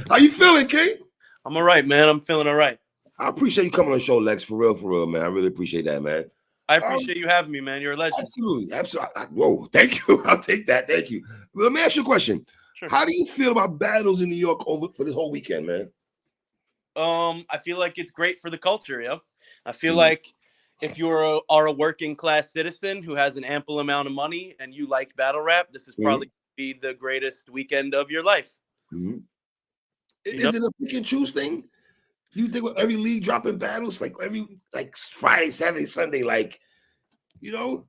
How you feeling, King? I'm all right, man. I'm feeling all right. I appreciate you coming on the show, Lex. For real, man. I really appreciate that, man. I Um, appreciate you having me, man. You're a legend. absolutely. Whoa, thank you. I'll take that. Thank you. But let me ask you a question. Sure. How do you feel about battles in New York over for this whole weekend, man? I feel like it's great for the culture, yo. I feel Mhm. like if are a working class citizen who has an ample amount of money and you like battle rap, this is probably Mhm. be the greatest weekend of your life. Mhm. You know, Is it a pick and choose thing? Do you think with every league dropping battles like Friday, Saturday, Sunday, like you know?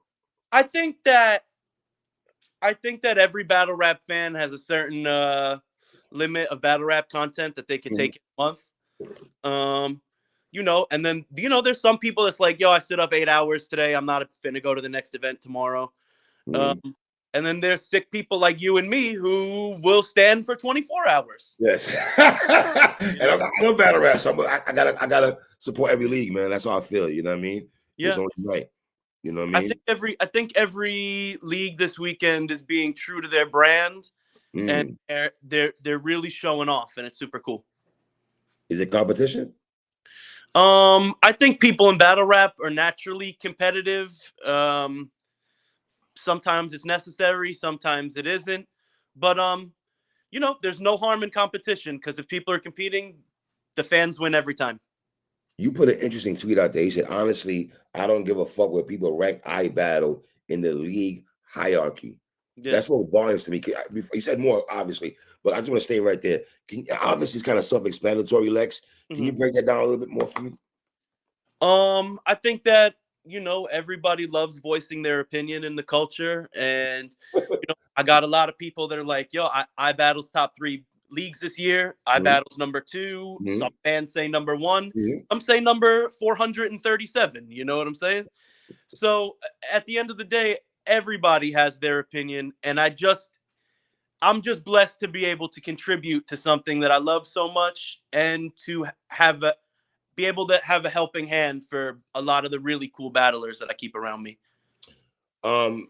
I think that I think that every battle rap fan has a certain limit of battle rap content that they could Mhm. take in a month. Um, and then there's some people that's like, yo, I stood up 8 hours today. I'm not finna go to the next event tomorrow. Um, Mhm. and then there's sick people like you and me who will stand for 24 hours. Yes, You and know? I love battle rap, so I gotta support every league, man. That's how I feel. You know what I mean? It's Yeah. only right. You know what I mean? I think every league this weekend is being true to their brand, and Mm. they're really showing off, and it's super cool. Is it competition? I think people in battle rap are naturally competitive. Sometimes it's necessary, sometimes it isn't. But there's no harm in competition because if people are competing, the fans win every time. You put an interesting tweet out there. You said, honestly, I don't give a fuck where people rank I battle in the league hierarchy. Yeah. That's what volumes to me. You said more, obviously, but I just want to stay right there. Obviously, it's kind of self-explanatory, Lex. Can you Mhm. break that down a little bit more for me? I think that everybody loves voicing their opinion in the culture, and I got a lot of people that are like, "Yo, I battles top 3 leagues this year. I Mhm, battles number 2. mhm, Some fans say number 1. mhm. Some say number 437. You know what I'm saying? So at the end of the day, everybody has their opinion, and I'm just blessed to be able to contribute to something that I love so much, and to be able to have a helping hand for a lot of the really cool battlers that I keep around me. Um,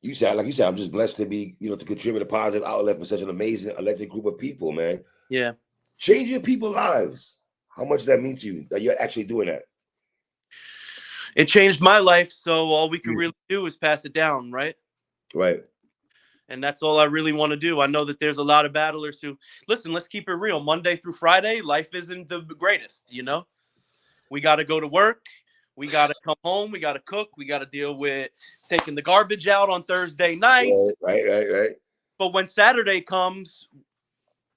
like you said, I'm just blessed to be, to contribute a positive outlet for such an amazing electric group of people, man. Yeah. Changing people's lives. How much that means to you that you're actually doing that? It changed my life, so all we can Mm. really do is pass it down, right? Right. And that's all I really want to do. I know that there's a lot of battlers who listen, let's keep it real. Monday through Friday, life isn't the greatest. We got to go to work. We got to come home. We got to cook. We got to deal with taking the garbage out on Thursday nights. Right. But when Saturday comes,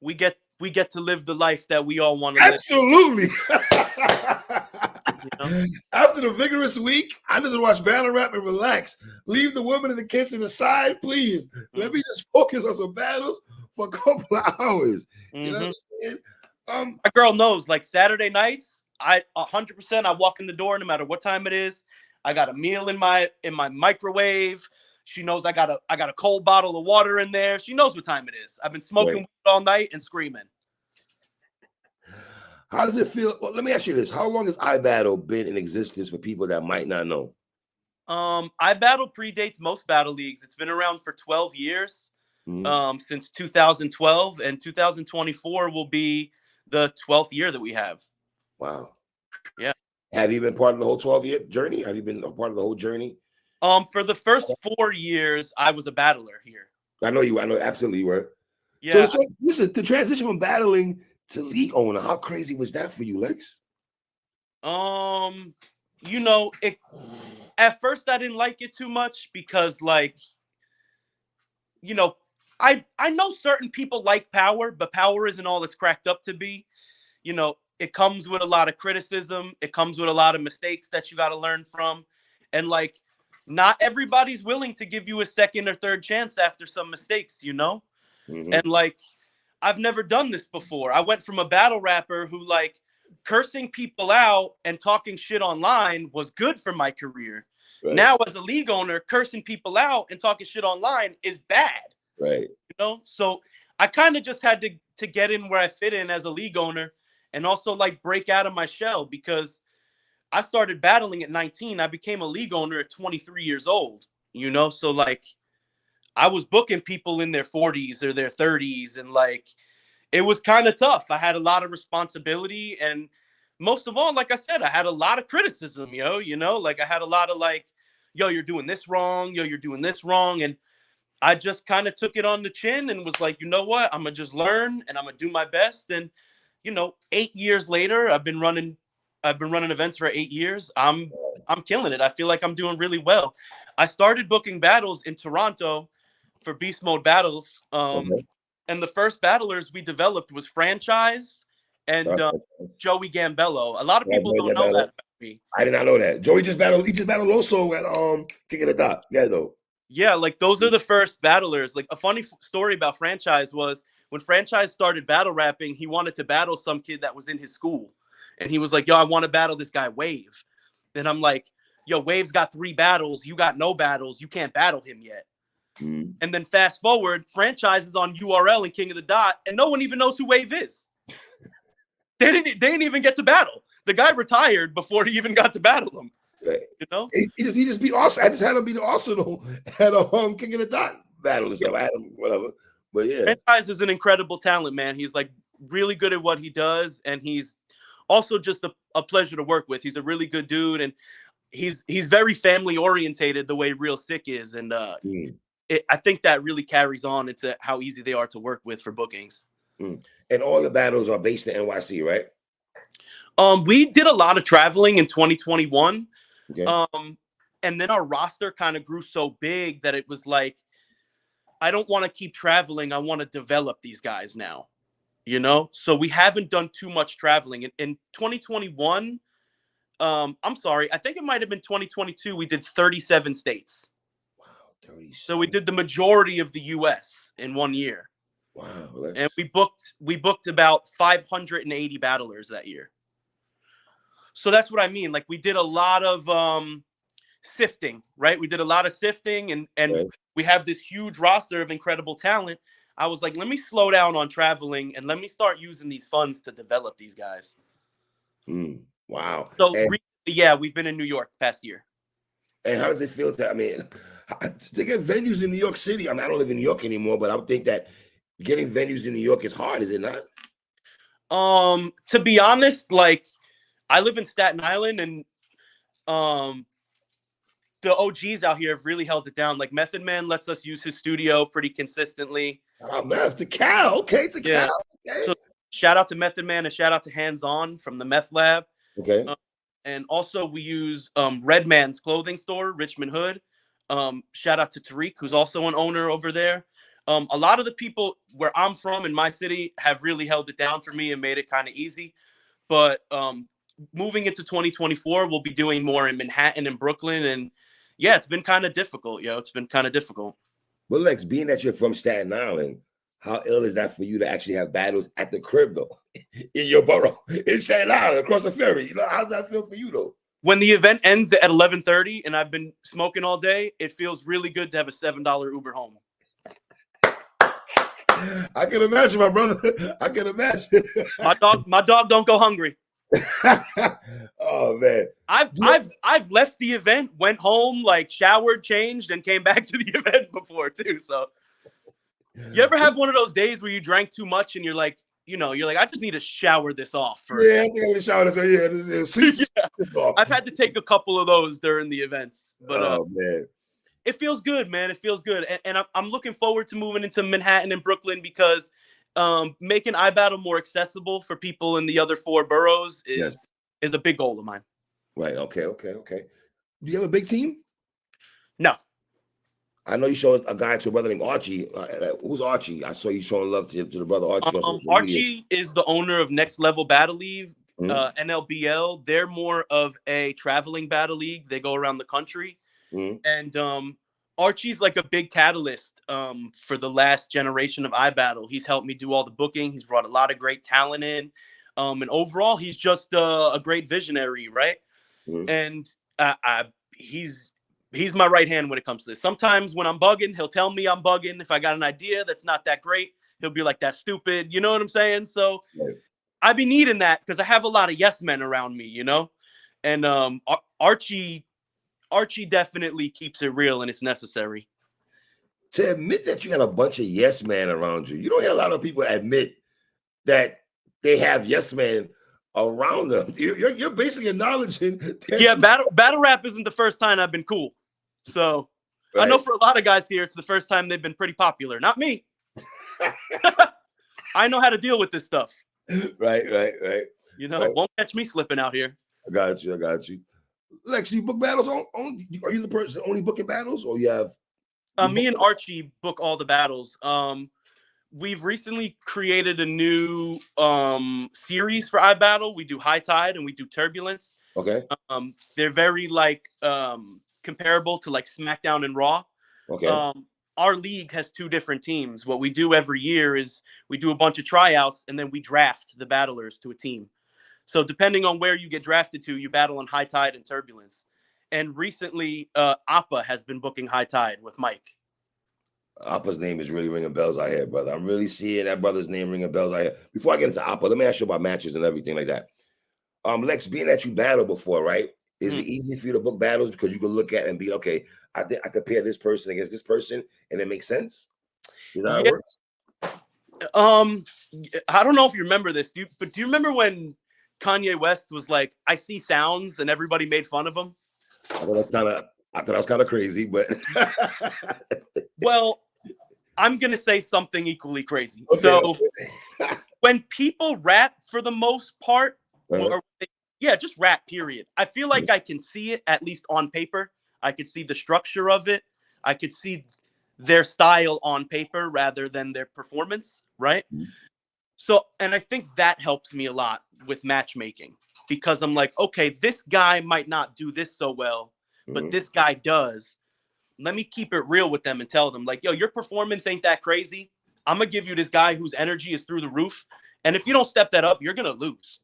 we get to live the life that we all want to live. Absolutely. You know? After the vigorous week, I just watch battle rap and relax. Leave the women in the kitchen aside, please. Let Mm-hmm. me just focus on some battles for a couple of hours. You know what Mm-hmm. I'm saying? My girl knows. Like Saturday nights, I 100%. I walk in the door no matter what time it is. I got a meal in my microwave. She knows I got a cold bottle of water in there. She knows what time it is. I've been smoking Right. weed all night and screaming. How does it feel? Well, let me ask you this. How long has iBattle been in existence for people that might not know? I battle predates most battle leagues. It's been around for 12 years, Mhm. since 2012, and 2024 will be the 12th year that we have. Wow. Yeah. Have you been part of the whole 12-year journey? Have you been a part of the whole journey? For the first 4 years, I was a battler here. I know you. I know absolutely you were. So, Yeah. so listen, the transition from battling to league owner, how crazy was that for you, Lex? Um, it at first I didn't like it too much because like, you know, I know certain people like power, but power isn't all it's cracked up to be. It comes with a lot of criticism, it comes with a lot of mistakes that you got to learn from. And like not everybody's willing to give you a second or third chance after some mistakes. Mhm. And like I've never done this before. I went from a battle rapper who like cursing people out and talking shit online was good for my career. Right, Now as a league owner, cursing people out and talking shit online is right. bad. So I kind of just had to get in where I fit in as a league owner, and also like break out of my shell because I started battling at 19. I became a league owner at 23 years old. So like I was booking people in their 40s or their 30s, and like it was kind of tough. I had a lot of responsibility, and most of all, like I said, I had a lot of criticism, like I had a lot of like, yo, you're doing this wrong, yo, you're doing this wrong, and I just kind of took it on the chin and was like, you know what, I'm gonna just learn and I'm gonna do my best. And 8 years later, I've been running events for 8 years. I'm killing it. I feel like I'm doing really well. I started booking battles in Toronto for Beast Mode battles. Okay. And the first battlers we developed was Franchise and Sorry. Joey Gambello. A lot of Right, people boy, don't that know that battle. about me. I did not know that. Joey just battled. He just battled also at King of the Dot. Yeah, though. Yeah, like those are the first battlers. Like a funny story about Franchise was when Franchise started battle rapping, he wanted to battle some kid that was in his school. And he was like, yo, I want to battle this guy Wave. And I'm like, yo, Wave's got 3 battles. You got no battles. You can't battle him yet. Mm. And then fast forward, Franchise is on URL and King of the Dot, and no one even knows who Wave is. They didn't even get to battle. The guy retired before he even got to battle him. He just beat Arsenal. I just had him beat Arsenal at King of the Dot battle and stuff. I had him, whatever. But yeah, Franchise is an incredible talent, man. He's like really good at what he does, and he's also just a pleasure to work with. He's a really good dude, and he's very family orientated the way Real Sick is, and I think that really carries on into how easy they are to work with for bookings. And all the battles are based in NYC, right? We did a lot of traveling in 2021. Okay. And then our roster kind of grew so big that it was like, I don't want to keep traveling. I want to develop these guys now, So we haven't done too much traveling. In 2021, I'm sorry, I think it might have been 2022. We did 37 states. Wow, 37. So we did the majority of the U.S. in 1 year. Wow. And we booked about 580 battlers that year. So that's what I mean. Like we did a lot of sifting, right? We did a lot of sifting, and right. We have this huge roster of incredible talent. I was like, let me slow down on traveling and let me start using these funds to develop these guys. Wow. So yeah, we've been in New York the past year. And how does it feel to get venues in New York City? I don't live in New York anymore, but I would think that getting venues in New York is hard, is it not? To be honest, like I live in Staten Island, and the OGs out here have really held it down. Like Method Man lets us use his studio pretty consistently. Meth, the Cal. Okay, the Cal. Okay. So shout out to Method Man and shout out to Hands On from the Meth Lab. Okay. And also we use Redman's clothing store, Richmond Hood. Shout out to Tariq, who's also an owner over there. A lot of the people where I'm from in my city have really held it down for me and made it kind of easy. But moving into 2024, we'll be doing more in Manhattan and Brooklyn. And yeah, it's been kind of difficult, It's been kind of difficult. Well, Lex, being that you're from Staten Island, how ill is that for you to actually have battles at the crib, though, in your borough, in Staten Island, across the ferry? How does that feel for you, though? When the event ends at 11:30 and I've been smoking all day, it feels really good to have a $7 Uber home. I can imagine, my brother. I can imagine. My dog don't go hungry. Oh man, I've left the event, went home, like showered, changed, and came back to the event before too. So, you ever have one of those days where you drank too much and you're like, I just need to shower this off first. Yeah, I think I need to shower this. Yeah, sleep this off. I've had to take a couple of those during the events, but man, it feels good, man. It feels good, and I'm looking forward to moving into Manhattan and Brooklyn because making iBattle more accessible for people in the other 4 boroughs is a big goal of mine. Right. Okay. Do you have a big team? No. I know you showed a guy to a brother named Archie. Who's Archie? I saw you showing love to the brother Archie. Archie is the owner of Next Level Battle League, NLBL. They're more of a traveling battle league. They go around the country. And Archie's like a big catalyst for the last generation of iBattle. He's helped me do all the booking. He's brought a lot of great talent in. And overall, he's just a great visionary, right? And he's my right hand when it comes to this. Sometimes when I'm bugging, he'll tell me I'm bugging. If I got an idea that's not that great, he'll be like, that's stupid. You know what I'm saying? So I be needing that because I have a lot of yes men around me, And Archie definitely keeps it real and it's necessary. to admit that you had a bunch of yes men around you. You don't hear a lot of people admit that they have yes men around them. You're basically acknowledging that. Yeah, battle rap isn't the first time I've been cool. So I know for a lot of guys here, it's the first time they've been pretty popular. Not me. I know how to deal with this stuff. Right. You know, won't catch me slipping out here. I got you. Lexx, you book battles are you the person only booking battles, or you have? Me and Archie book all the battles. We've recently created a new series for iBattle. We do High Tide and we do Turbulence. Okay. They're very like comparable to like SmackDown and Raw. Okay. Our league has two different teams. What we do every year is we do a bunch of tryouts and then we draft the battlers to a team. So depending on where you get drafted to, you battle on High Tide and Turbulence. And recently, Appa has been booking High Tide with Mike. Appa's name is really ringing bells out here, brother. I'm really seeing that brother's name ringing bells out here. Before I get into Appa, let me ask you about matches and everything like that. Lexx, being that you battled before, right? Is it easy for you to book battles because you can look at and be, okay, I compare this person against this person and it makes sense? Is that how it works? I don't know if you remember this, but do you remember when Kanye West was like, I see sounds, and everybody made fun of him? I thought that was kind of crazy, but well, I'm gonna say something equally crazy. Okay. So when people rap, for the most part, just rap, period. I feel like I can see it, at least on paper. I could see the structure of it. I could see their style on paper rather than their performance, right? So, and I think that helps me a lot with matchmaking, because I'm like, okay, this guy might not do this so well, but this guy does. Let me keep it real with them and tell them, like, yo, your performance ain't that crazy. I'm going to give you this guy whose energy is through the roof. And if you don't step that up, you're going to lose.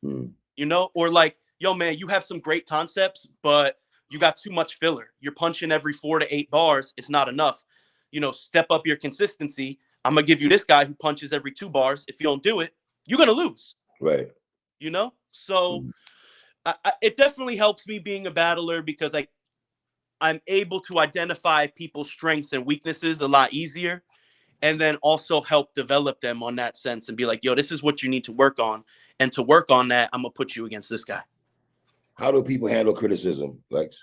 You know, or like, yo, man, you have some great concepts, but you got too much filler. You're punching every 4 to 8 bars. It's not enough. You know, step up your consistency. I'm going to give you this guy who punches every 2 bars. If you don't do it, you're going to lose. Right. You know, so it definitely helps me being a battler, because I'm able to identify people's strengths and weaknesses a lot easier, and then also help develop them on that sense and be like, yo, this is what you need to work on. And to work on that, I'm going to put you against this guy. How do people handle criticism, Lexx?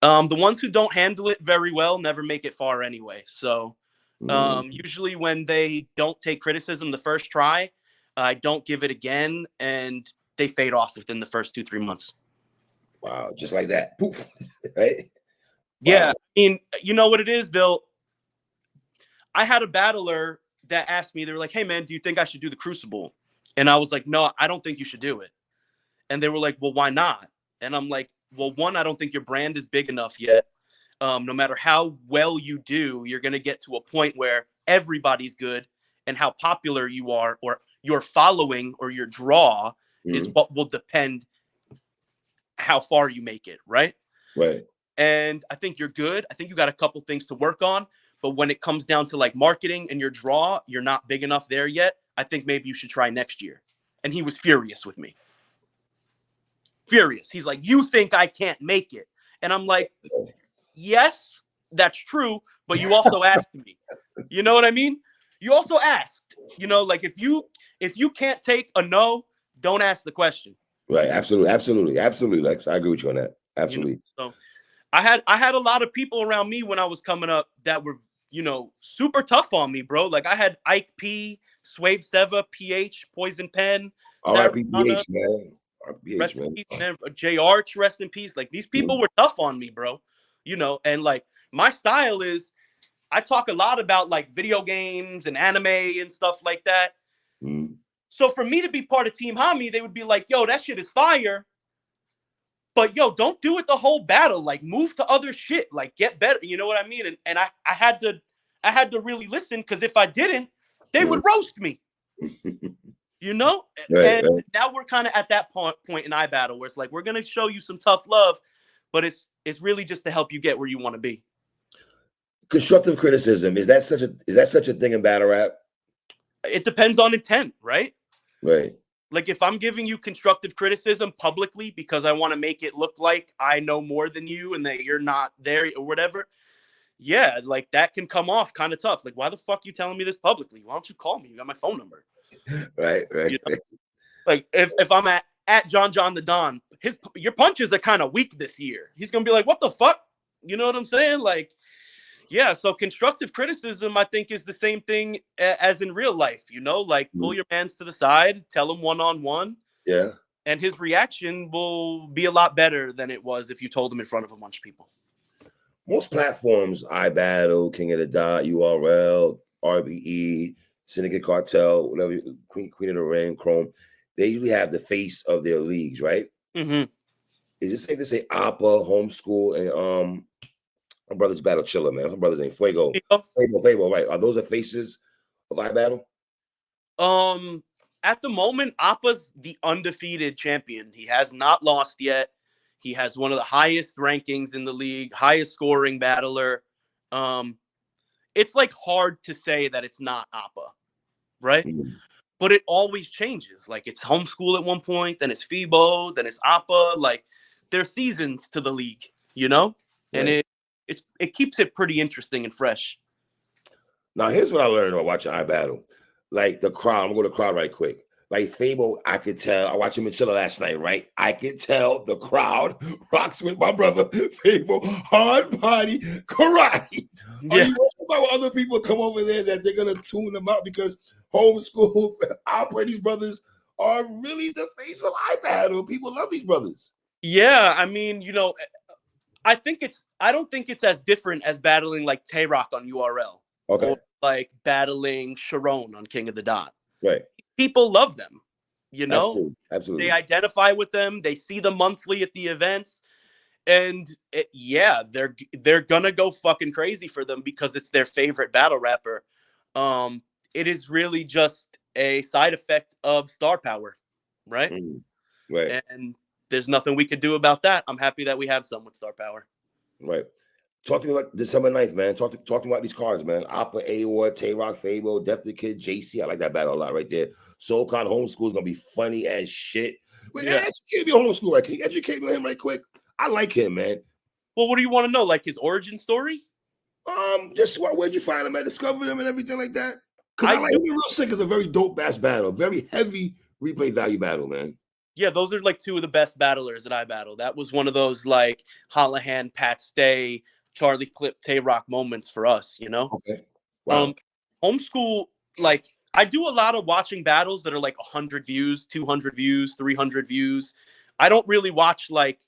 The ones who don't handle it very well never make it far anyway. So usually when they don't take criticism the first try, I don't give it again, and they fade off within the first 2-3 months. Wow, just like that. Poof. Right? Yeah. Wow. I mean, you know what it is? I had a battler that asked me, they were like, hey, man, do you think I should do the Crucible? And I was like, no, I don't think you should do it. And they were like, well, why not? And I'm like, well, one, I don't think your brand is big enough yet. No matter how well you do, you're going to get to a point where everybody's good, and how popular you are or your following or your draw is what will depend how far you make it. Right. Right. And I think you're good. I think you got a couple things to work on. But when it comes down to like marketing and your draw, you're not big enough there yet. I think maybe you should try next year. And he was furious with me. Furious. He's like, you think I can't make it? And I'm like, yes, that's true. But you also asked me. You know what I mean? You also asked, you know, like if you can't take a no, don't ask the question. Right. Absolutely. Lexx, I agree with you on that. Absolutely. You know, so I had a lot of people around me when I was coming up that were, you know, super tough on me, bro. Like I had Ike P, Swave Seva, PH, Poison Pen, R.I.P. PH, man. Rest in peace, man. J Arch, rest in peace. Like these people were tough on me, bro. You know, and like my style is, I talk a lot about like video games and anime and stuff like that. So for me to be part of Team Hami, they would be like, yo, that shit is fire. But yo, don't do it the whole battle. Like move to other shit. Like get better. You know what I mean? And I had to really listen, because if I didn't, they would roast me. You know? Right. Now we're kind of at that point in iBattle where it's like, we're gonna show you some tough love, but it's really just to help you get where you want to be. Constructive criticism, is that such a thing in battle rap? It depends on intent, right? Right. Like if I'm giving you constructive criticism publicly because I want to make it look like I know more than you and that you're not there or whatever, yeah, like that can come off kind of tough. Like, why the fuck you telling me this publicly? Why don't you call me? You got my phone number. Right. You know, like if I'm at John the Don, your punches are kind of weak this year. He's gonna be like, what the fuck? You know what I'm saying? Like, yeah. So constructive criticism, I think, is the same thing as in real life. You know, like pull your mans to the side, tell him one-on-one. Yeah. And his reaction will be a lot better than it was if you told him in front of a bunch of people. Most platforms, iBattle, King of the Dot, URL, RBE, Syndicate Cartel, whatever, Queen of the Ring, Chrome, they usually have the face of their leagues, right? Mm-hmm. Is it safe to say Appa, Homeschool, and my brother's Battle Chiller, man? My brother's name Fuego. Fuego, right? Are those the faces of iBattle? At the moment, Appa's the undefeated champion. He has not lost yet. He has one of the highest rankings in the league, highest scoring battler. It's like hard to say that it's not Appa, right? Mm. But it always changes. Like it's Homeschool at one point, then it's Fibo, then it's Appa. Like there's seasons to the league, you know, and Right. it keeps it pretty interesting and fresh. Now, here's what I learned while watching iBattle. Like the crowd, I'm gonna go to the crowd right quick. Like Fable, I could tell. I watched him in Chiller last night, right? I could tell the crowd rocks with my brother Fable, hard body karate. Yeah. Are you worried about when other people come over there that they're gonna tune them out because Homeschool, Opera, these brothers are really the face of iBattle. People love these brothers. Yeah, I mean, you know, I don't think it's as different as battling like Tay-Rock on URL. Okay. Or like battling Sharon on King of the Dot. Right. People love them, you know? Absolutely. They identify with them. They see them monthly at the events. And they're gonna go fucking crazy for them because it's their favorite battle rapper. It is really just a side effect of star power, right? Mm. Right. And there's nothing we could do about that. I'm happy that we have some with star power. Right. Talk to me about December 9th, man. Talk to me about these cards, man. Oppa, Aor, Tay-Rock, Fable, Def the Kid, JC. I like that battle a lot right there. SoulCon Homeschool is gonna be funny as shit. Wait, educate me on Homeschool, right? Can you educate me on him right quick? I like him, man. Well, what do you want to know? Like his origin story? Just where'd you find him? I discovered him and everything like that. Because I like him. Real Sick is a very dope bass battle, very heavy replay value battle, man. Yeah, those are like two of the best battlers that I battle. That was one of those like Holohan, Pat Stay, Charlie Clip, Tay-Rock moments for us, you know? Okay. Wow. Homeschool, like I do a lot of watching battles that are like 100 views, 200 views, 300 views. I don't really watch like,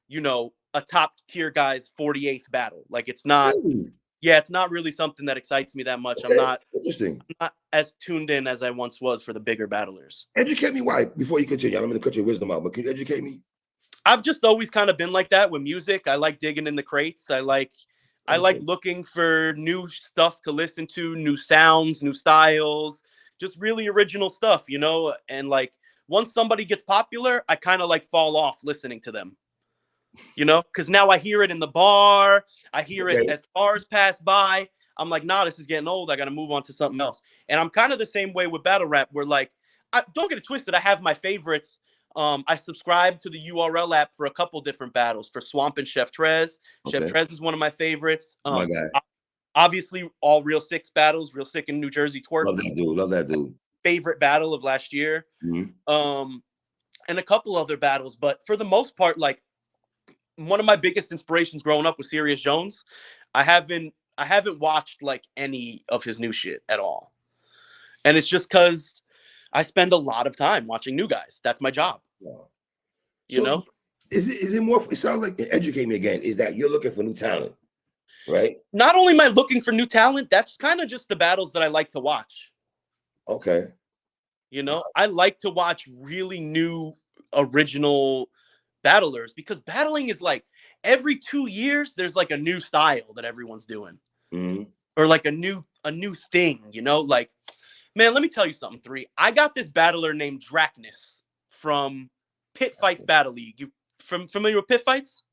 you know, a top tier guy's 48th battle. Like it's not, yeah, it's not really something that excites me that much. Okay. I'm Interesting. not as tuned in as I once was for the bigger battlers. Educate me why before you continue. I'm going to cut your wisdom out, but can you educate me? I've just always kind of been like that with music. I like digging in the crates. I like looking for new stuff to listen to, new sounds, new styles, just really original stuff, you know? And like once somebody gets popular, I kind of like fall off listening to them. You know, because now I hear it in the bar, I hear it as cars pass by. I'm like, nah, this is getting old. I got to move on to something else. And I'm kind of the same way with battle rap, where like, don't get it twisted. I have my favorites. I subscribe to the URL app for a couple different battles for Swamp and Chef Trez. Chef Trez is one of my favorites. My guy. Obviously, all Real Six battles. Real Sick in New Jersey Twerk. Love that dude. Favorite battle of last year. Mm-hmm. And a couple other battles, but for the most part, like one of my biggest inspirations growing up was Serious Jones. I haven't watched like any of his new shit at all, and it's just because I spend a lot of time watching new guys. That's my job. Wow. You know, is it more? It sounds like, educate me again. Is that you're looking for new talent, right? Not only am I looking for new talent, that's kind of just the battles that I like to watch. Okay. You know, I like to watch really new, original battlers because battling is like every 2 years there's like a new style that everyone's doing, or like a new thing. You know, like man, let me tell you something. I got this battler named Dracnus from Pit Fights Battle League. You familiar with Pit Fights?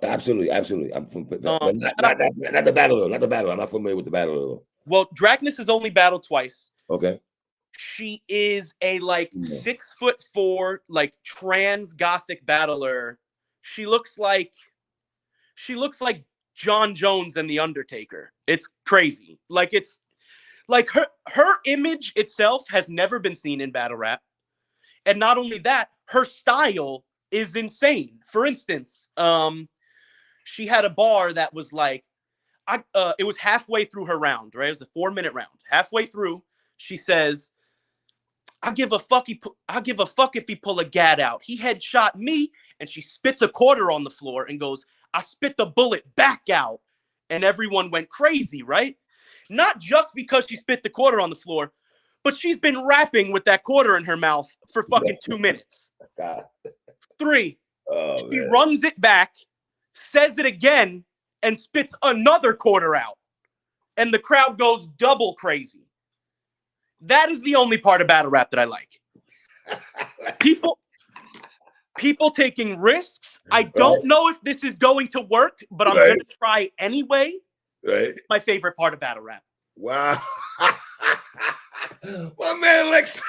Absolutely. I'm from not the battler. Not the battler. I'm not familiar with the battler. Well, Dracnus has only battled twice. Okay. She is a like 6'4", like trans gothic battler. She looks like John Jones and The Undertaker. It's crazy. Like, it's like her image itself has never been seen in battle rap. And not only that, her style is insane. For instance, she had a bar that was like, it was halfway through her round, right? It was a 4-minute round. Halfway through, she says, I give a fuck if he pull a gat out. He headshot me, and she spits a quarter on the floor and goes, I spit the bullet back out. And everyone went crazy, right? Not just because she spit the quarter on the floor, but she's been rapping with that quarter in her mouth for fucking 2 minutes. God. 3, she runs it back, says it again, and spits another quarter out. And the crowd goes double crazy. That is the only part of battle rap that I like. People taking risks. I don't know if this is going to work, but I'm going to try anyway. Right. My favorite part of battle rap. Wow. My man Lexx.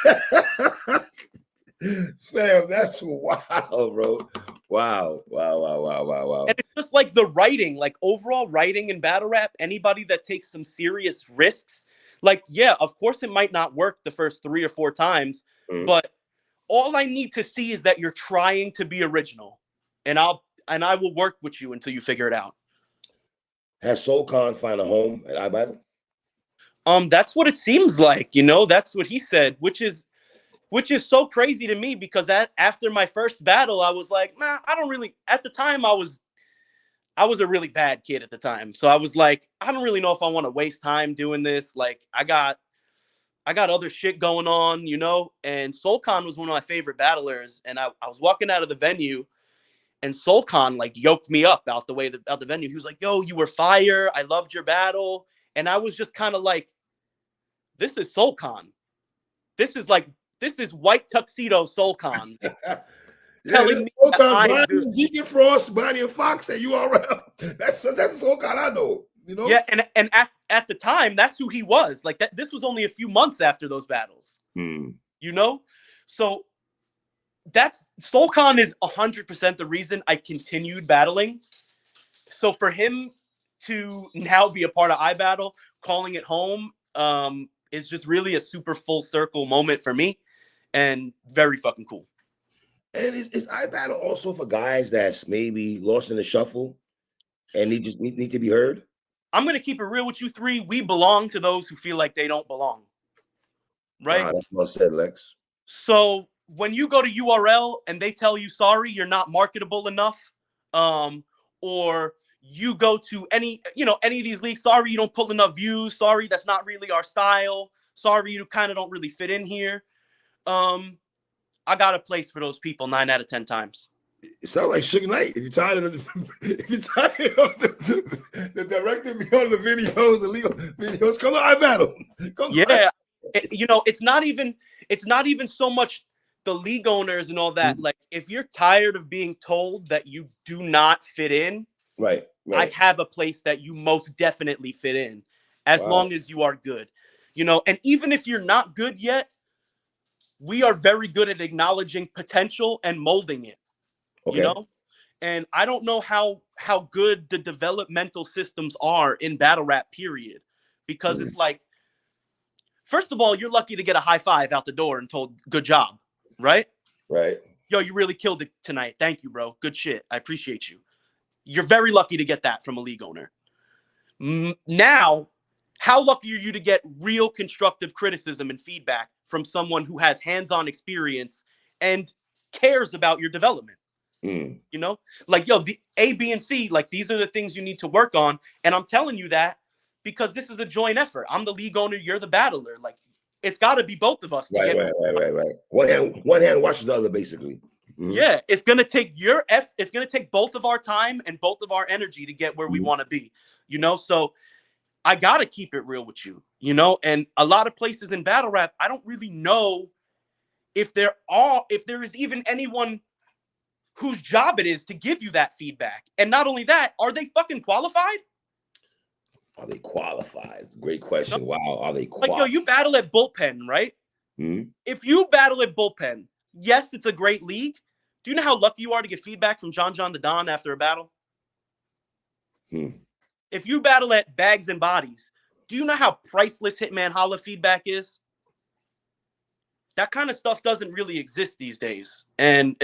Fam, that's wild, bro. Wow. And it's just like the writing, like overall writing in battle rap, anybody that takes some serious risks, like, yeah, of course it might not work the first 3 or 4 times, but all I need to see is that you're trying to be original, and I will work with you until you figure it out. Has Soul Khan find a home at iBattle? That's what it seems like, that's what he said, which is so crazy to me, because after my first battle, I was like, nah, I don't really, at the time I was a really bad kid at the time. So I was like, I don't really know if I want to waste time doing this. Like, I got other shit going on, and Soul Khan was one of my favorite battlers. And I was walking out of the venue, and Soul Khan like yoked me up out the venue. He was like, yo, you were fire. I loved your battle. And I was just kind of like, this is Soul Khan. This is white tuxedo Soul Khan. Telling me Soul Khan, Bonnie, Deacon Frost, Bonnie and Fox, and URL. That's Soul Khan I know. Yeah, and at the time, that's who he was. Like that. This was only a few months after those battles. So that's Soul Khan is 100% the reason I continued battling. So for him to now be a part of iBattle, calling it home, is just really a super full circle moment for me, and very fucking cool. And is iBattle also for guys that's maybe lost in the shuffle and they just need to be heard? I'm going to keep it real with you 3. We belong to those who feel like they don't belong. Right? Wow, that's well said, Lexx. So when you go to URL and they tell you, sorry, you're not marketable enough, or you go to any of these leagues, sorry, you don't pull enough views, sorry, that's not really our style, sorry, you kind of don't really fit in here. I got a place for those people 9 out of 10 times. It sounds like Suge Knight. If you're tired of the director behind the videos, the legal videos, come to iBattle. Yeah, it's not even so much the league owners and all that. Like, if you're tired of being told that you do not fit in, right. I have a place that you most definitely fit in, as long as you are good. And even if you're not good yet, we are very good at acknowledging potential and molding it. Okay. And I don't know how good the developmental systems are in battle rap, period. Because it's like, first of all, you're lucky to get a high five out the door and told, good job, right? Right. Yo, you really killed it tonight. Thank you, bro. Good shit. I appreciate you. You're very lucky to get that from a league owner. Now, how lucky are you to get real constructive criticism and feedback from someone who has hands-on experience and cares about your development? Like, yo, the A, B, and C, like, these are the things you need to work on. And I'm telling you that because this is a joint effort. I'm the league owner. You're the battler. Like, it's got to be both of us. Right. One hand washes the other, basically. Yeah, it's gonna take it's gonna take both of our time and both of our energy to get where we want to be. So I gotta keep it real with you. And a lot of places in battle rap, I don't really know if there is even anyone whose job it is to give you that feedback. And not only that, are they fucking qualified? Are they qualified? Great question. Wow. Are they qualified? Like, yo, you battle at Bullpen, right? If you battle at Bullpen, yes, it's a great league. Do you know how lucky you are to get feedback from John the Don after a battle? If you battle at Bags and Bodies, do you know how priceless Hitman Holla feedback is? That kind of stuff doesn't really exist these days. And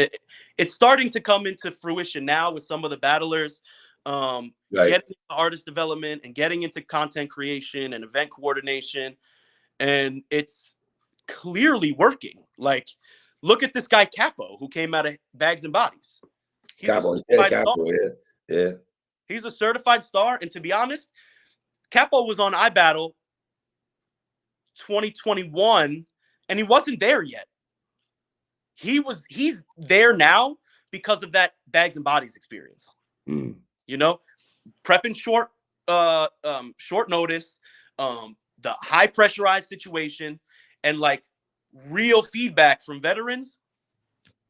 it's starting to come into fruition now with some of the battlers getting into artist development and getting into content creation and event coordination. And it's clearly working. Like, look at this guy Capo, who came out of Bags and Bodies. He's Capo, yeah. He's a certified star. And to be honest, Capo was on iBattle 2021, and he wasn't there yet. He's there now because of that Bags and Bodies experience. You know, prepping short notice, the high pressurized situation, and like real feedback from veterans.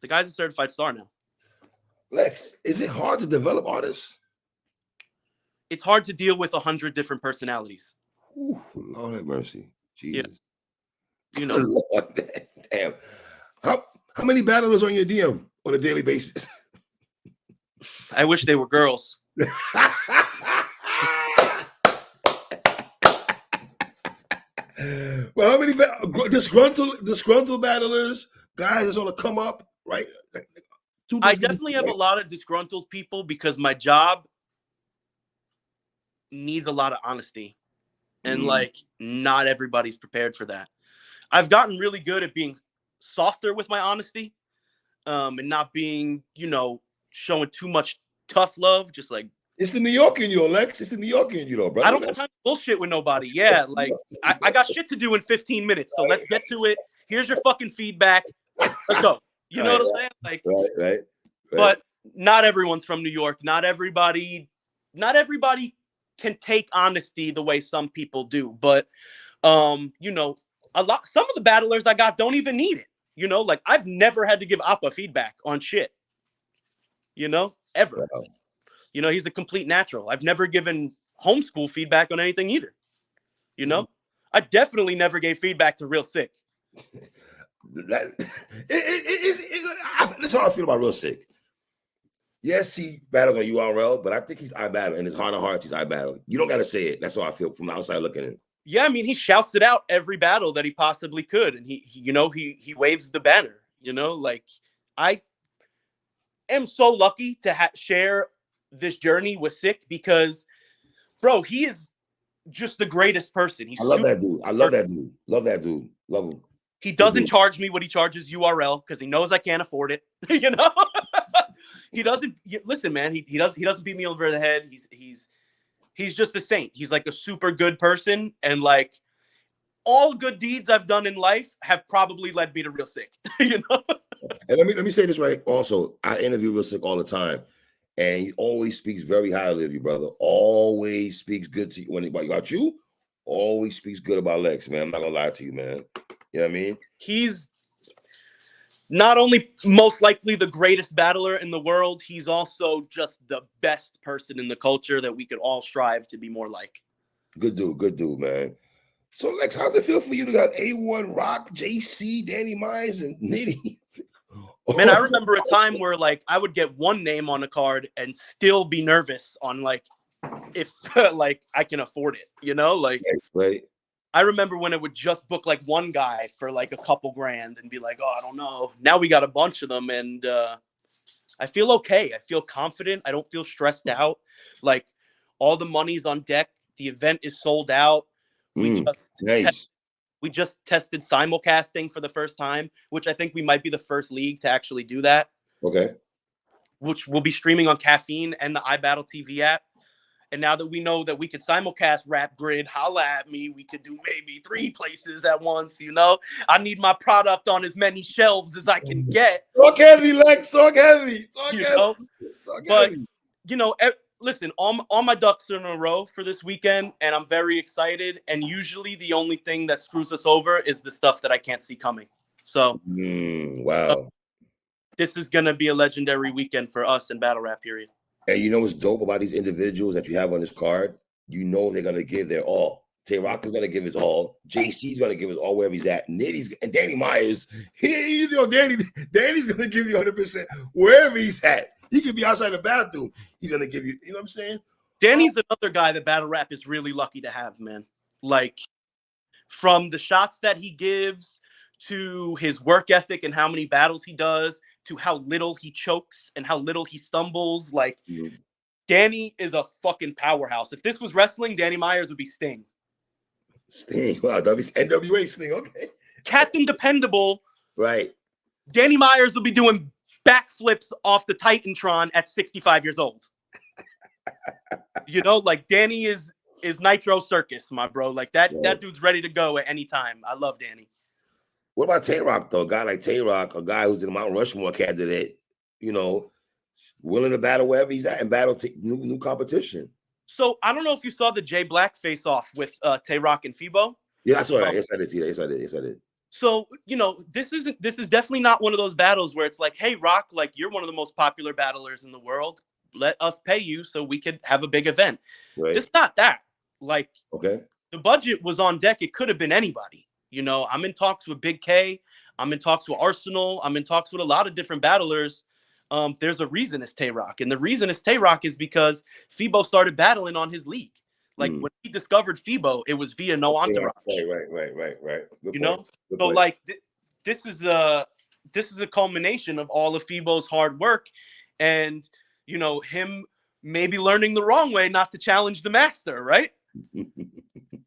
The guy's a certified star now. Lex, is it hard to develop artists? It's hard to deal with 100 different personalities. Ooh, Lord have mercy. Jesus. Yeah. You know. Lord, damn. How many battlers on your DM on a daily basis? I wish they were girls. Well, how many disgruntled battlers, guys that's gonna come up, right? I definitely have a lot of disgruntled people because my job needs a lot of honesty. And like, not everybody's prepared for that. I've gotten really good at being softer with my honesty, and not being, showing too much tough love. Just like, it's the New Yorker in you, Lex. It's the New Yorker in you, brother. I don't have time to bullshit with nobody. Yeah, like I got shit to do in 15 minutes, so let's get to it. Here's your fucking feedback. Let's go. You know what I'm saying? Like, right. But not everyone's from New York. Not everybody can take honesty the way some people do. But some of the battlers I got don't even need it. Like, I've never had to give Appa feedback on shit. Ever. Wow. He's a complete natural. I've never given homeschool feedback on anything either. I definitely never gave feedback to Real Sick. That's how I feel about Real Sick. Yes, he battles on URL, but I think he's iBattle. In his heart of hearts, he's iBattle. You don't got to say it. That's how I feel from the outside looking in. Yeah, I mean, he shouts it out every battle that he possibly could, and he waves the banner. Like, I am so lucky to share this journey with Sick because, bro, he is just the greatest person. I love that dude. Love that dude. Love him. He doesn't charge me what he charges URL because he knows I can't afford it. He doesn't listen, man. He doesn't beat me over the head. He's just a saint. He's like a super good person, and like all good deeds I've done in life have probably led me to Real Sick. And let me say this right. Also, I interview Real Sick all the time, and he always speaks very highly of you, brother. Always speaks good to you about you. Always speaks good about Lexx, man. I'm not gonna lie to you, man. You know what I mean? He's not only most likely the greatest battler in the world, he's also just the best person in the culture that we could all strive to be more like. Good dude, man. So, Lexx, how's it feel for you to got A1 Rock, JC, Danny Myers, and Nitty? Man, I remember a time where like I would get one name on a card and still be nervous on like if like I can afford it, like right. I remember when it would just book like one guy for like a couple grand and be like, oh, I don't know. Now we got a bunch of them, and I feel okay. I feel confident. I don't feel stressed out. Like, all the money's on deck. The event is sold out. We just tested simulcasting for the first time, which I think we might be the first league to actually do that. Okay. Which will be streaming on Caffeine and the iBattle TV app. And now that we know that we could simulcast Rap Grid, holla at me. We could do maybe 3 places at once, I need my product on as many shelves as I can get. Talk heavy, Lex. Talk heavy. Listen, all my ducks are in a row for this weekend, and I'm very excited. And usually the only thing that screws us over is the stuff that I can't see coming. So, wow. This is going to be a legendary weekend for us in Battle Rap, period. And you know what's dope about these individuals that you have on this card? They're going to give their all. Tay Rock is going to give his all. JC's going to give his all wherever he's at. Nitty's and Danny Myers, Danny's going to give you 100% wherever he's at. He could be outside the bathroom. He's going to give you, you know what I'm saying? Danny's another guy that battle rap is really lucky to have, man. Like, from the shots that he gives to his work ethic and how many battles he does to how little he chokes and how little he stumbles. Like, Danny is a fucking powerhouse. If this was wrestling, Danny Myers would be Sting. Sting. Wow, NWA Sting. Okay. Captain Dependable. Right. Danny Myers will be doing backflips off the Titantron at 65 years old. You know, like, Danny is Nitro Circus, my bro. Like, that dude's ready to go at any time. I love Danny. What about Tay-Rock, though? A guy like Tay-Rock, a guy who's in the Mount Rushmore candidate, you know, willing to battle wherever he's at and battle new competition. So I don't know if you saw the Jay Black face-off with Tay-Rock and Febo. Yeah, I saw that. Yes, I did see that. Yes, I did. So, you know, this is definitely not one of those battles where it's like, hey, Rock, like, you're one of the most popular battlers in the world. Let us pay you so we could have a big event. Right. It's not that. Like, okay, the budget was on deck. It could have been anybody. You know, I'm in talks with Big K. I'm in talks with Arsenal. I'm in talks with a lot of different battlers. There's a reason it's Tay-Rock. And the reason it's Tay-Rock is because Febo started battling on his league. Like, when he discovered Febo, it was via No Entourage. Right. You know? So, like, this is a culmination of all of Febo's hard work and, you know, him maybe learning the wrong way not to challenge the master, right?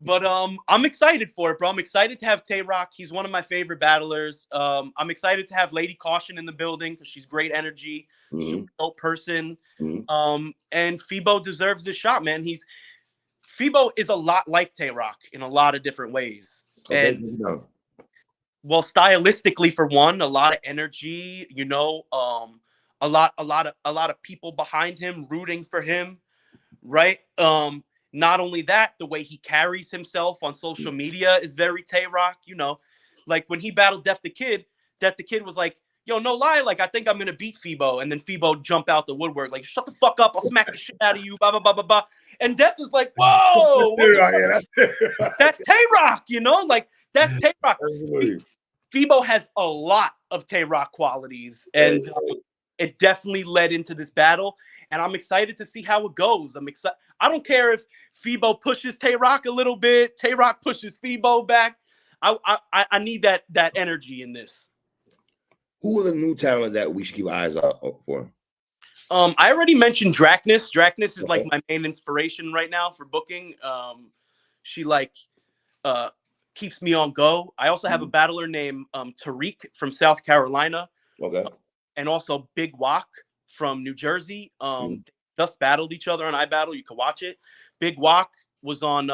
But I'm excited for it, bro. I'm excited to have Tay-Rock. He's one of my favorite battlers. I'm excited to have Lady Caution in the building because she's great energy, super dope person. And Febo deserves this shot, man. Febo is a lot like Tay-Rock in a lot of different ways. Okay, and well, stylistically, for one, a lot of energy, you know, a lot of people behind him rooting for him, right? Not only that, the way he carries himself on social media is very Tay-Rock. You know, like when he battled Def the Kid was like, yo, no lie, like, I think I'm going to beat Febo. And then Febo jump out the woodwork, like, shut the fuck up, I'll smack the shit out of you, blah, blah, blah, blah, blah. And Def is like, whoa, that's Tay-Rock, you know? Like, that's Tay-Rock. Febo has a lot of Tay-Rock qualities. And it definitely led into this battle. And I'm excited to see how it goes. I'm excited. I don't care if Febo pushes Tay-Rock a little bit, Tay-Rock pushes Febo back. I need that energy in this. Who are the new talent that we should keep eyes out for? I already mentioned Drakness. Drakness is like my main inspiration right now for booking. She like keeps me on go. I also have a battler named Tariq from South Carolina. Okay. And also Big Wok from New Jersey. Just battled each other on iBattle. You can watch it. Big Wok was on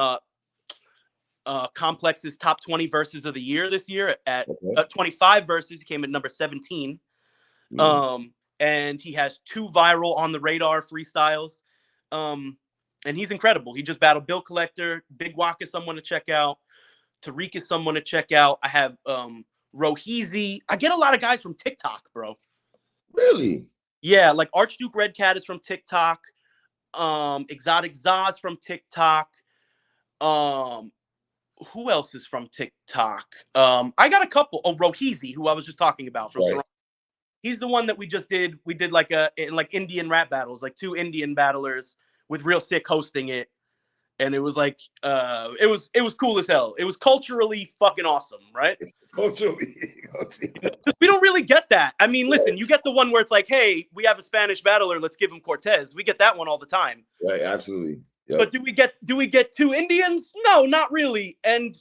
Complex's top 20 verses of the year this year at 25 verses. He came at number 17. And he has 2 viral on the radar freestyles. And he's incredible. He just battled Bill Collector. Big Wok is someone to check out. Tariq is someone to check out. I have Roheezy. I get a lot of guys from TikTok, bro. Really? Yeah, like Archduke Red Cat is from TikTok. Exotic Zaz from TikTok. Who else is from TikTok? I got a couple. Oh, Roheezy, who I was just talking about from Toronto. He's the one that we just did. We did like Indian rap battles, like 2 Indian battlers with Real Sick hosting it. And it was like, it was cool as hell. It was culturally fucking awesome, right? Culturally. We don't really get that. I mean, listen, you get the one where it's like, hey, we have a Spanish battler, let's give him Cortez. We get that one all the time. Right, absolutely. Yep. But do we get 2 Indians? No, not really. And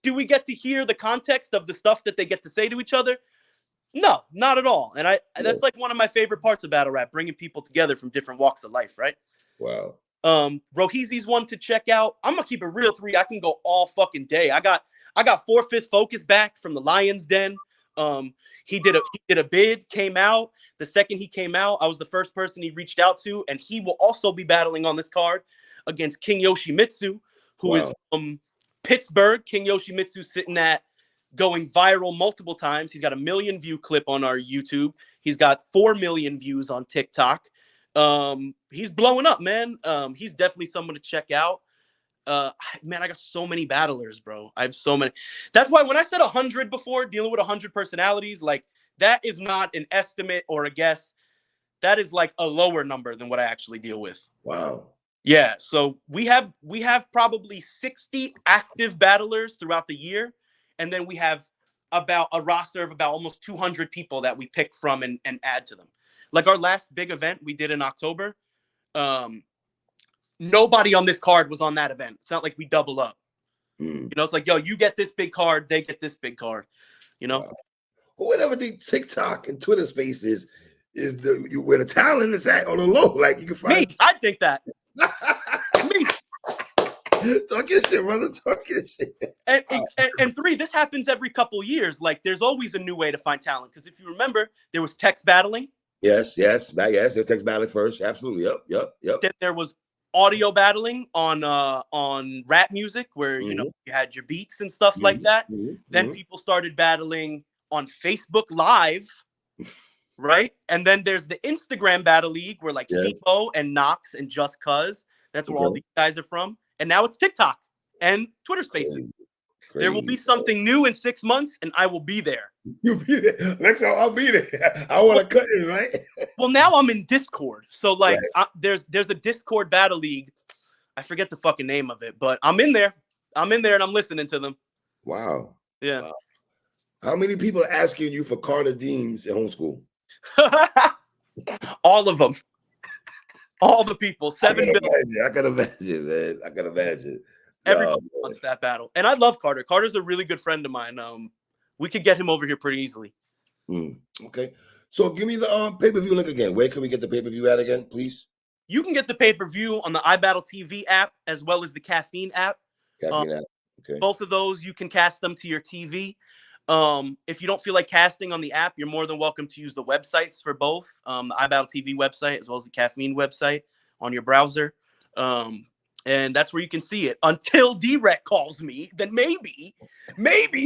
do we get to hear the context of the stuff that they get to say to each other? No, not at all. And that's like one of my favorite parts of battle rap, bringing people together from different walks of life, right? Wow. Roheezy's one to check out. I'm gonna keep it real 3. I can go all fucking day. I got 4/5 Focus back from the Lion's Den. He did a bid, came out. The second he came out, I was the first person he reached out to, and he will also be battling on this card against King Yoshimitsu, who is from Pittsburgh. King Yoshimitsu sitting at going viral multiple times. He's got a 1 million view clip on our YouTube. He's got 4 million views on TikTok. He's blowing up, man. He's definitely someone to check out. Man, I got so many battlers, bro. I have so many. That's why when I said 100 before, dealing with 100 personalities, like, that is not an estimate or a guess. That is like a lower number than what I actually deal with. Wow. Yeah, so we have probably 60 active battlers throughout the year, and then we have about a roster of about almost 200 people that we pick from and add to them. Like our last big event we did in October, nobody on this card was on that event. It's not like we double up. You know, it's like, yo, you get this big card, they get this big card. You know, who would ever think TikTok and Twitter Spaces is where the talent is at on the low? Like you can find me. I think that me. Talk your shit, brother. Talk your shit. And three, this happens every couple years. Like there's always a new way to find talent. Because if you remember, there was text battling. Yes. The text battling first. Absolutely. Yep. Then there was audio battling on rap music, where you know you had your beats and stuff like that. Then people started battling on Facebook Live, right? And then there's the Instagram Battle League, where like Fipo and Knox and Just Cuz, that's where all these guys are from. And now it's TikTok and Twitter Spaces. Crazy. There will be something new in 6 months, and I will be there. You'll be there. Lexx, I'll be there. I want to cut in, right? Well, now I'm in Discord. So, like, there's a Discord Battle League. I forget the fucking name of it, but I'm in there. I'm in there, and I'm listening to them. Wow. Yeah. Wow. How many people are asking you for Carter Deems at homeschool? All of them. All the people. 7 billion. I can imagine, man. I can imagine. Everybody wants that battle. And I love Carter. Carter's a really good friend of mine. We could get him over here pretty easily. Okay. So give me the pay-per-view link again. Where can we get the pay-per-view at again, please? You can get the pay-per-view on the iBattle TV app as well as the Caffeine app. Okay. Both of those, you can cast them to your TV. If you don't feel like casting on the app, you're more than welcome to use the websites for both. The iBattle TV website as well as the Caffeine website on your browser. And that's where you can see it until D-Rec calls me. Then maybe,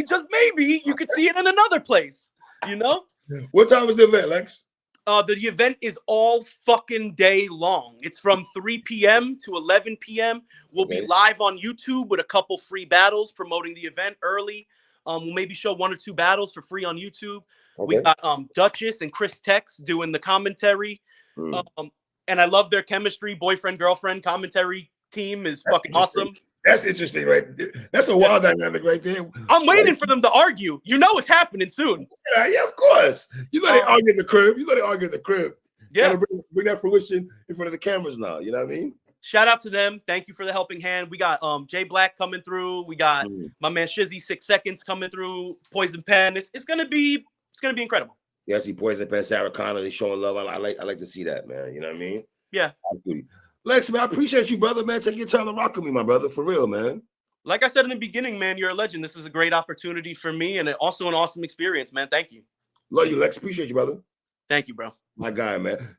just maybe, you could see it in another place. You know? What time is the event, Lexx? The event is all fucking day long. It's from 3 p.m. to 11 p.m. We'll be live on YouTube with a couple free battles promoting the event early. We'll maybe show 1 or 2 battles for free on YouTube. We got Duchess and Chris Tex doing the commentary. And I love their chemistry. Boyfriend-girlfriend commentary team is fucking awesome. That's interesting, right? That's a wild dynamic right there. I'm waiting for them to argue. You know it's happening soon. Yeah, of course. You know they argue at the crib. Yeah. Gotta bring that fruition in front of the cameras now. You know what I mean? Shout out to them. Thank you for the helping hand. We got Jay Black coming through. We got my man Shizzy 6 Seconds coming through. Poison Pen. It's gonna be incredible. Yeah, I see Poison Pen, Sarah Connor. They showing love. I like to see that, man. You know what I mean? Yeah. Absolutely. Lexx, man, I appreciate you, brother, man. Take your time to rock with me, my brother, for real, man. Like I said in the beginning, man, you're a legend. This is a great opportunity for me and also an awesome experience, man. Thank you. Love you, Lexx. Appreciate you, brother. Thank you, bro. My guy, man.